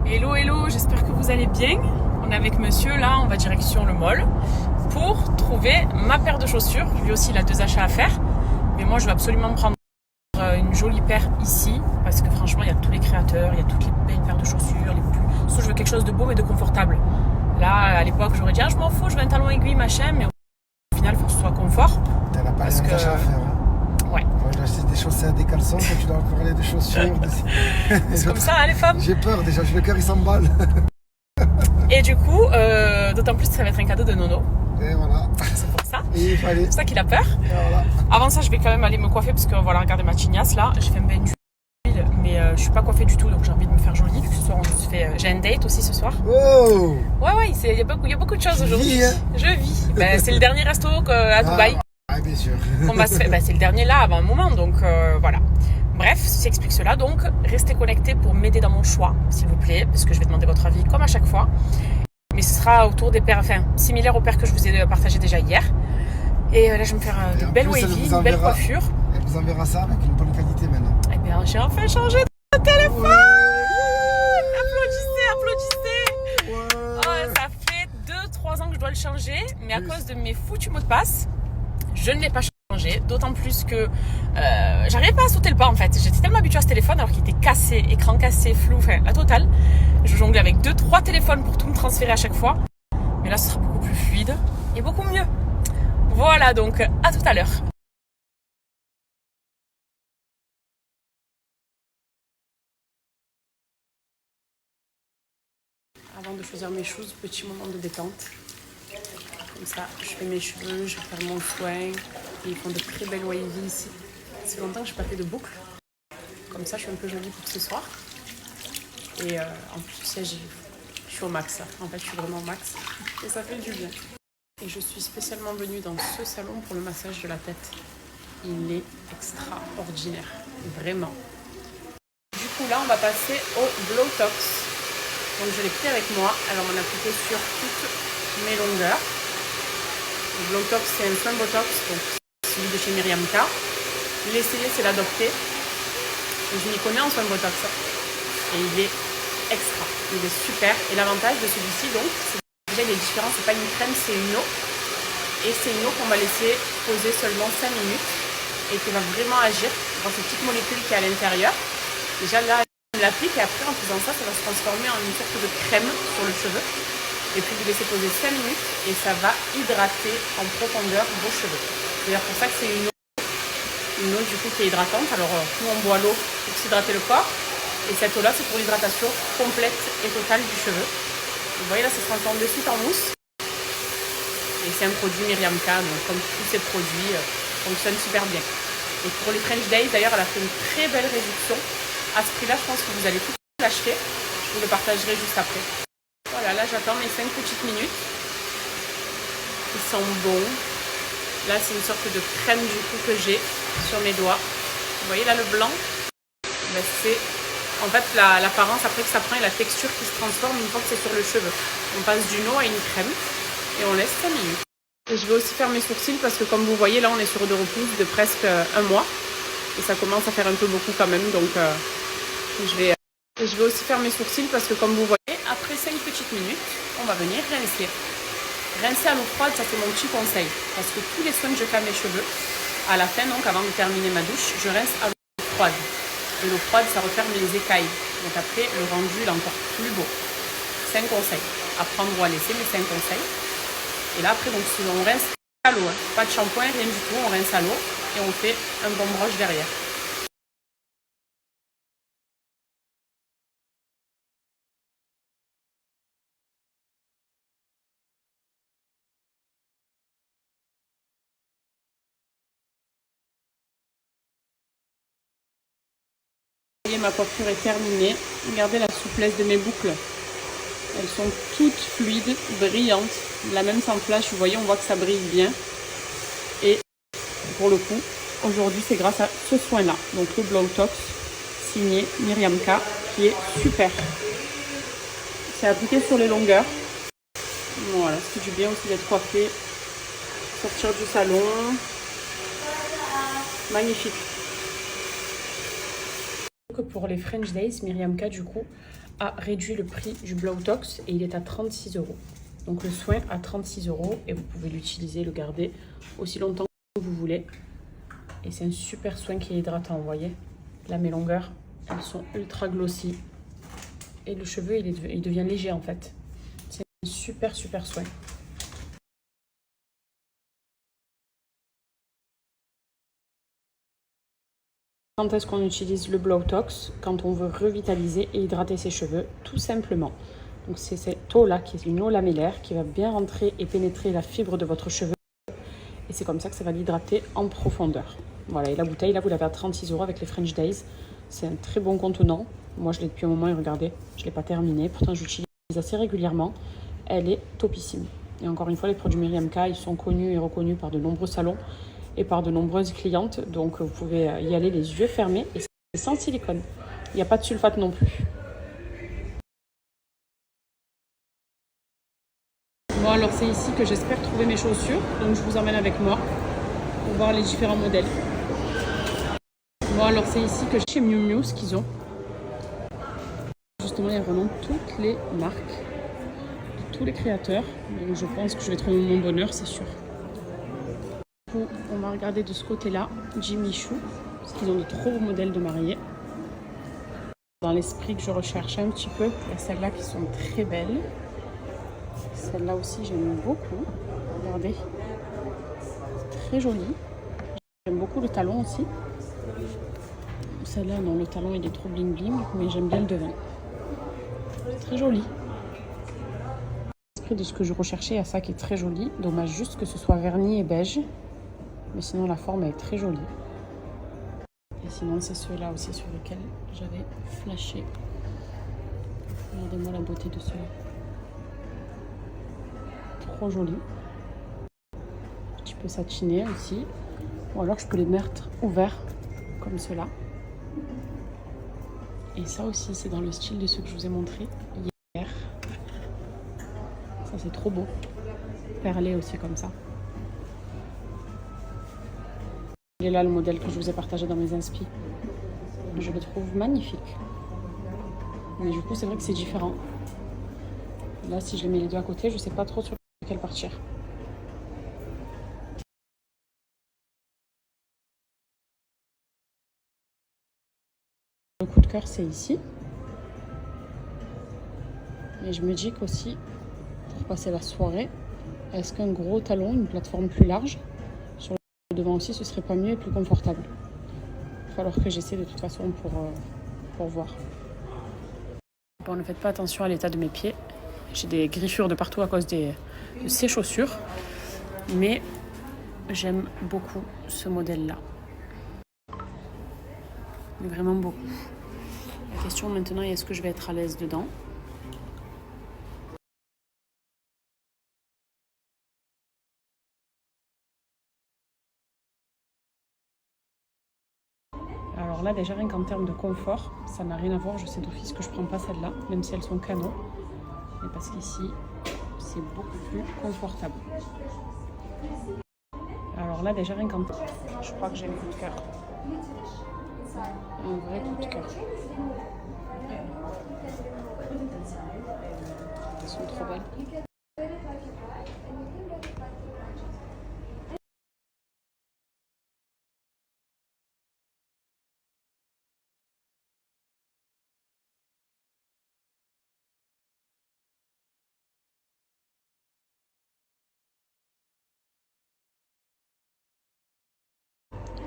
Hello, hello, j'espère que vous allez bien. On est avec monsieur, là, on va direction le mall pour trouver ma paire de chaussures. Lui aussi, il a 2 achats à faire. Mais moi, je vais absolument prendre une jolie paire ici parce que franchement, il y a tous les créateurs, il y a toutes les belles paires de chaussures, les plus... Sauf je veux quelque chose de beau mais de confortable. Là, à l'époque, j'aurais dit, je m'en fous, je veux un talon aiguille, machin, mais au final, il faut que ce soit confort. T'as pas les achats à faire. Ouais. Moi, j'ai acheté des chaussettes, des caleçons, toi, tu dois encore aller des chaussures. C'est comme ça, hein, les femmes. J'ai peur déjà, le cœur il s'emballe. Et du coup, d'autant plus que ça va être un cadeau de Nono. Et voilà. C'est pour ça. Et il fallait. C'est pour ça qu'il a peur. Et voilà. Avant ça, je vais quand même aller me coiffer parce que voilà, regardez ma tignasse là. J'ai fait un bain d'huile, mais je suis pas coiffée du tout, donc j'ai envie de me faire jolie. Ce soir, on se fait. J'ai un date aussi ce soir. Oh. Ouais, il y a beaucoup de choses aujourd'hui. Hein. Je vis. C'est le dernier resto à Dubaï. Ah, bien sûr. On va se faire. C'est le dernier là avant un moment, donc voilà. Bref, ceci explique cela. Donc, restez connectés pour m'aider dans mon choix, s'il vous plaît, parce que je vais demander votre avis comme à chaque fois. Mais ce sera autour des paires, similaires aux paires que je vous ai partagées déjà hier. Et là, je vais me faire de belles wavy, une belle coiffure. Elle vous enverra ça avec une bonne qualité maintenant. Eh bien, j'ai enfin changé de téléphone. Ouais. Applaudissez. Ouais. Oh, ça fait 2-3 ans que je dois le changer, mais à cause de mes foutus mots de passe, je ne l'ai pas changé. D'autant plus que j'arrivais pas à sauter le pas en fait. J'étais tellement habituée à ce téléphone alors qu'il était cassé, écran cassé, flou, la totale. Je jonglais avec 2-3 téléphones pour tout me transférer à chaque fois. Mais là, ce sera beaucoup plus fluide et beaucoup mieux. Voilà, donc à tout à l'heure. Avant de choisir mes choses, petit moment de détente. Comme ça, je fais mes cheveux, je vais faire mon soin. Et ils font de très belles wavy ici. Ça fait longtemps que je n'ai pas fait de boucle. Comme ça, je suis un peu jolie pour ce soir. Et en plus, tu sais, je suis au max. Là. En fait, je suis vraiment au max. Et ça fait du bien. Et je suis spécialement venue dans ce salon pour le massage de la tête. Il est extraordinaire. Vraiment. Du coup, là, on va passer au Blowtox. Donc, je l'ai pris avec moi. Alors, on m'en a appliqué sur toutes mes longueurs. Le Blowtox, c'est un soin Botox. Donc, celui de chez Myriam K. L'essayer, c'est l'adopter. Et je m'y connais en soin Botox. Et il est extra, il est super. Et l'avantage de celui-ci, donc, c'est déjà il est différent, c'est pas une crème, c'est une eau. Et c'est une eau qu'on va laisser poser seulement 5 minutes et qui va vraiment agir dans ces petites molécules qui est à l'intérieur. Déjà là, on l'applique et après en faisant ça, ça va se transformer en une sorte de crème sur le cheveu. Et puis vous laissez poser 5 minutes et ça va hydrater en profondeur vos cheveux. C'est d'ailleurs pour ça que c'est une eau du coup qui est hydratante. Alors nous on boit l'eau pour s'hydrater le corps. Et cette eau-là, c'est pour l'hydratation complète et totale du cheveu. Vous voyez là, ça se transforme de suite en mousse. Et c'est un produit Myriam K, donc comme tous ces produits, fonctionnent super bien. Et pour les French Days, d'ailleurs, elle a fait une très belle réduction. À ce prix-là, je pense que vous allez tout l'acheter. Je vous le partagerai juste après. Voilà, là, j'attends mes 5 petites minutes. Ils sont bons. Là, c'est une sorte de crème du coup que j'ai sur mes doigts. Vous voyez là, le blanc, c'est... En fait, l'apparence après que ça prend et la texture qui se transforme une fois que c'est sur le cheveu. On passe d'une eau à une crème et on laisse 5 minutes. Et je vais aussi faire mes sourcils parce que comme vous voyez, là on est sur de repousse de presque 1 mois. Et ça commence à faire un peu beaucoup quand même. Donc je vais aussi faire mes sourcils parce que comme vous voyez, après 5 petites minutes, on va venir rincer. Rincer à l'eau froide, ça c'est mon petit conseil. Parce que tous les soins que je fais à mes cheveux, à la fin, donc avant de terminer ma douche, je rince à l'eau froide. Et l'eau froide, ça referme les écailles. Donc après, le rendu est encore plus beau. 5 conseils. À prendre ou à laisser, mais 5 conseils. Et là, après, donc, on rince à l'eau. Pas de shampoing, rien du tout. On rince à l'eau et on fait un bon broche derrière. Ma coiffure est terminée. Regardez la souplesse de mes boucles. Elles sont toutes fluides, brillantes. La même sans flash, vous voyez, on voit que ça brille bien. Et pour le coup, aujourd'hui, c'est grâce à ce soin-là. Donc le Blowtox, signé Myriam K, qui est super. C'est appliqué sur les longueurs. Voilà, ça fait du bien aussi d'être coiffé. Sortir du salon. Magnifique. Pour les French Days, Myriam K du coup a réduit le prix du Blautox et il est à 36 €. Donc le soin à 36 € et vous pouvez l'utiliser, le garder aussi longtemps que vous voulez. Et c'est un super soin qui est hydratant, vous voyez. Là, mes longueurs, elles sont ultra glossy. Et le cheveu, il devient léger en fait. C'est un super soin. Quand est-ce qu'on utilise le Blautox? Quand on veut revitaliser et hydrater ses cheveux, tout simplement. Donc c'est cette eau-là, qui est une eau lamellaire, qui va bien rentrer et pénétrer la fibre de votre cheveu. Et c'est comme ça que ça va l'hydrater en profondeur. Voilà, et la bouteille, là, vous l'avez à 36 € avec les French Days. C'est un très bon contenant. Moi, je l'ai depuis un moment et regardez, je ne l'ai pas terminé. Pourtant, j'utilise assez régulièrement. Elle est topissime. Et encore une fois, les produits Myriam K, ils sont connus et reconnus par de nombreux salons et par de nombreuses clientes. Donc, vous pouvez y aller les yeux fermés. Et c'est sans silicone. Il n'y a pas de sulfate non plus. Bon, alors c'est ici que j'espère trouver mes chaussures. Donc, je vous emmène avec moi pour voir les différents modèles. Bon, alors c'est ici que chez Miu Miu, ce qu'ils ont. Justement, ils remontent toutes les marques, de tous les créateurs. Donc, je pense que je vais trouver mon bonheur, c'est sûr. On va regarder de ce côté-là Jimmy Choo, parce qu'ils ont de trop beaux modèles de mariés. Dans l'esprit que je recherche un petit peu, il y a celles-là qui sont très belles. Celle-là aussi, j'aime beaucoup. Regardez, c'est très joli. J'aime beaucoup le talon aussi. Celle-là, non, le talon il est trop bling bling, mais j'aime bien le devant. C'est très joli. L'esprit de ce que je recherchais, à ça qui est très joli. Dommage juste que ce soit verni et beige. Mais sinon, la forme est très jolie. Et sinon, c'est ceux-là aussi sur lesquels j'avais flashé. Regardez-moi la beauté de ceux-là. Trop joli. Un petit peu satiné aussi. Ou alors, je peux les mettre ouverts, comme ceux-là. Et ça aussi, c'est dans le style de ceux que je vous ai montré hier. Ça, c'est trop beau. Perlé aussi, comme ça. Il est là le modèle que je vous ai partagé dans mes inspi. Je le trouve magnifique. Mais du coup, c'est vrai que c'est différent. Là, si je les mets les deux à côté, je ne sais pas trop sur lequel partir. Le coup de cœur, c'est ici. Et je me dis qu'aussi, pour passer la soirée, est-ce qu'un gros talon, une plateforme plus large, sur le devant aussi, ce serait pas mieux et plus confortable? Il va falloir que j'essaie de toute façon pour voir. Bon, ne faites pas attention à l'état de mes pieds. J'ai des griffures de partout à cause de ces chaussures. Mais j'aime beaucoup ce modèle-là. Vraiment beaucoup. La question maintenant est, est-ce que je vais être à l'aise dedans? Alors là, déjà, rien qu'en termes de confort, ça n'a rien à voir. Je sais d'office que je ne prends pas celle-là, même si elles sont canon. Mais parce qu'ici, c'est beaucoup plus confortable. Alors là, déjà, rien qu'en... Je crois que j'ai un coup de cœur. Un vrai coup de cœur. Elles sont trop belles.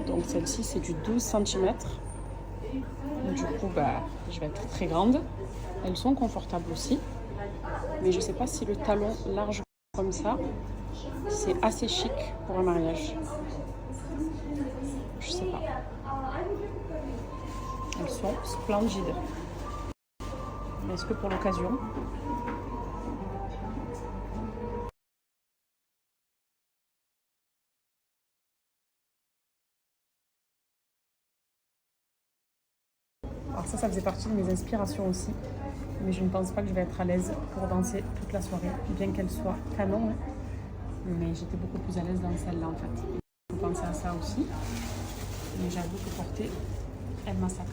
Donc celle-ci, c'est du 12 cm. Du coup, je vais être très grande. Elles sont confortables aussi. Mais je ne sais pas si le talon large comme ça, c'est assez chic pour un mariage. Je sais pas. Elles sont splendides. Mais est-ce que pour l'occasion? Alors ça faisait partie de mes inspirations aussi. Mais je ne pense pas que je vais être à l'aise pour danser toute la soirée, bien qu'elle soit canon. Hein. Mais j'étais beaucoup plus à l'aise dans celle-là en fait. Il faut penser à ça aussi. Mais j'avoue que porter, elle massacre.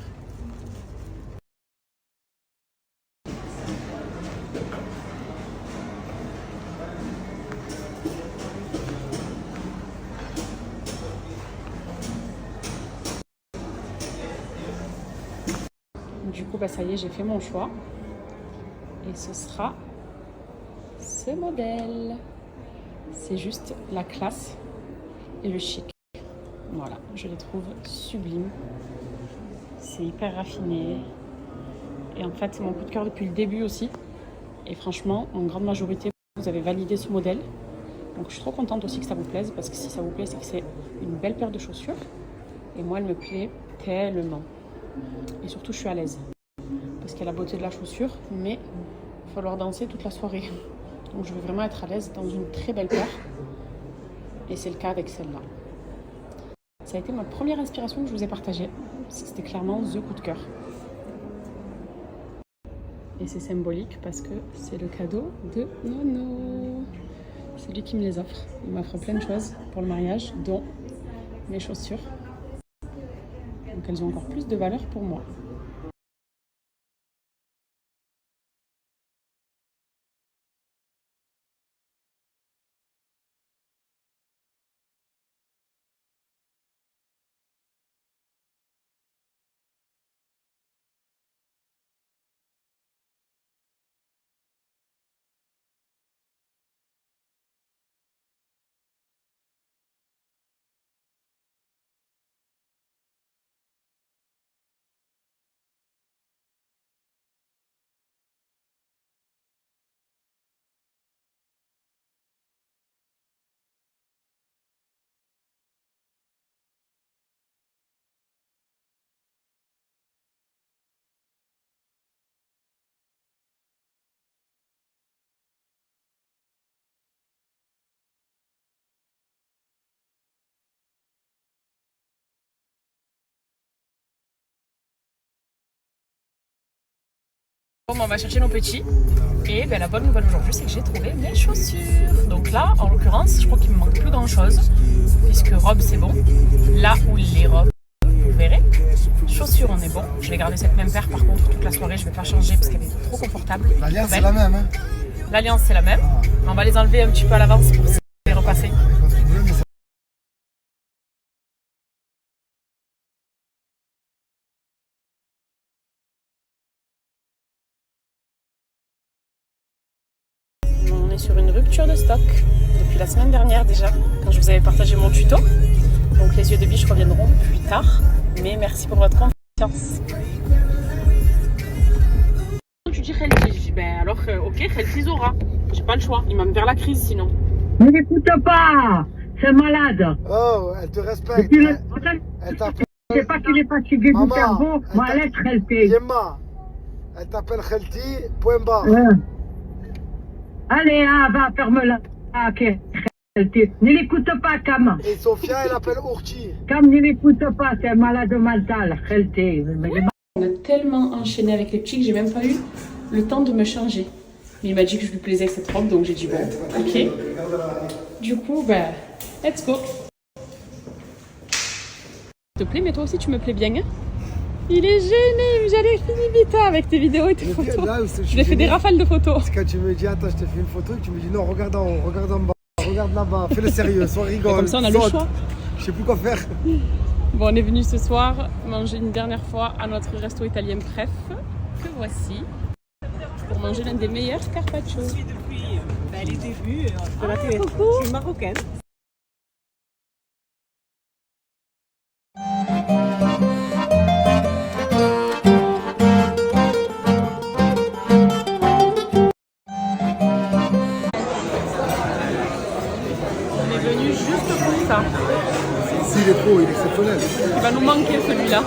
coup, bah, ça y est, j'ai fait mon choix. Et ce sera ce modèle. C'est juste la classe et le chic. Voilà, je les trouve sublimes. C'est hyper raffiné. Et en fait, c'est mon coup de cœur depuis le début aussi. Et franchement, en grande majorité, vous avez validé ce modèle. Donc je suis trop contente aussi que ça vous plaise, parce que si ça vous plaît, c'est que c'est une belle paire de chaussures. Et moi, elle me plaît tellement. Et surtout, je suis à l'aise. Parce qu'il y a la beauté de la chaussure, mais il va falloir danser toute la soirée. Donc je veux vraiment être à l'aise dans une très belle paire. Et c'est le cas avec celle-là. Ça a été ma première inspiration que je vous ai partagée. C'était clairement the coup de cœur. Et c'est symbolique parce que c'est le cadeau de Nono. C'est lui qui me les offre. Il m'offre plein de choses pour le mariage, dont mes chaussures. Donc elles ont encore plus de valeur pour moi. Bon, on va chercher nos petits. Et ben, la bonne nouvelle aujourd'hui, c'est que j'ai trouvé mes chaussures. Donc là, en l'occurrence, je crois qu'il me manque plus grand chose. Puisque robe, c'est bon. Là où les robes, vous verrez. Chaussures, on est bon. Je vais garder cette même paire. Par contre, toute la soirée, je vais pas changer parce qu'elle est trop confortable. L'alliance, c'est la même. Hein. L'alliance, c'est la même. Mais on va les enlever un petit peu à l'avance pour les repasser. On est sur une rupture de stock depuis la semaine dernière déjà, quand je vous avais partagé mon tuto. Donc les yeux de biche reviendront plus tard, mais merci pour votre confiance. Tu dis Khelti, ben alors ok, Khelti Zora, j'ai pas le choix, il m'a mis vers la crise sinon. Ne l'écoute pas, c'est malade. Oh, elle te respecte. Elle t'appelle. Je sais pas qu'il est fatigué du cerveau, moi laisse Khelti. Yemma, elle t'appelle Khelti, point barre. Allez, va, ferme-la. Ah, ok, Khelti. Ne l'écoute pas, Cam. Et Sophia, elle appelle Ourti. Cam, ne l'écoute pas, c'est malade mental, Khelti. On a tellement enchaîné avec les petits que j'ai même pas eu le temps de me changer. Mais il m'a dit que je lui plaisais avec cette robe, donc j'ai dit bon, ok. Du coup, ben, let's go. S'il te plaît, mais toi aussi tu me plais bien, hein? Il est gêné, j'allais finir vite avec tes vidéos et tes photos. Là, je lui ai fait des rafales de photos. Parce que quand tu me dis, attends, je te fais une photo, et tu me dis, non, regarde en haut, regarde en bas, regarde là-bas, fais le sérieux, sois rigole. Comme ça, on a le choix. Je sais plus quoi faire. Bon, on est venu ce soir manger une dernière fois à notre resto italien Pref, que voici, pour manger l'un des meilleurs carpaccio. Je suis depuis les débuts de la télé. Coucou. Je suis marocaine. On est venu juste pour ça. S'il est beau, il est exceptionnel. Il va nous manquer celui-là.